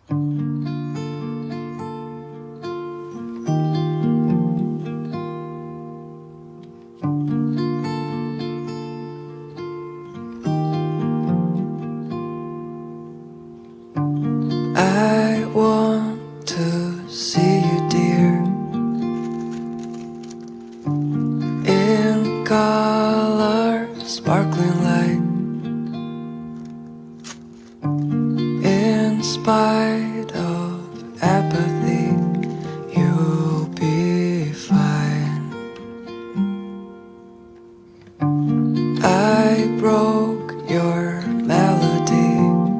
I want to see you, dear, in color, sparkling light. In spite of apathy, you'll be fine. I broke your melody.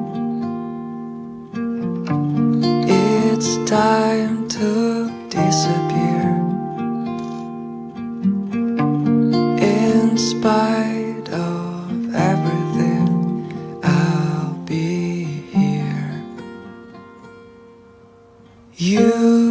It's time to disappear. In spite of everything, I'll be here. You